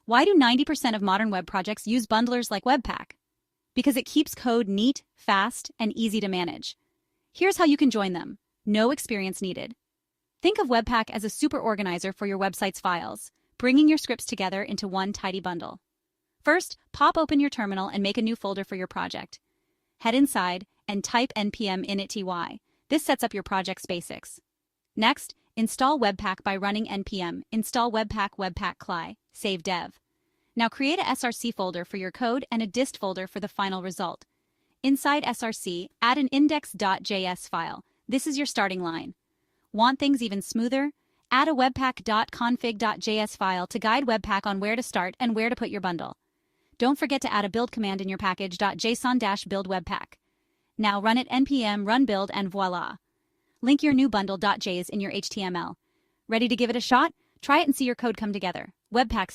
Why do 90% of modern web projects use bundlers like Webpack? Because it keeps code neat, fast, and easy to manage. Here's how you can join them. No experience needed. Think of Webpack as a super organizer for your website's files, bringing your scripts together into one tidy bundle. First, pop open your terminal and make a new folder for your project. Head inside and type npm initty. This sets up your project's basics. Next, install Webpack by running npm install webpack cli, save dev. Now create a src folder for your code and a dist folder for the final result. Inside src, add an index.js file. This is your starting line. Want things even smoother? Add a webpack.config.js file to guide Webpack on where to start and where to put your bundle. Don't forget to add a build command in your package.json-build Webpack. Now run it npm run build and voila. Link your new bundle.js in your HTML. Ready to give it a shot? Try it and see your code come together. Webpack's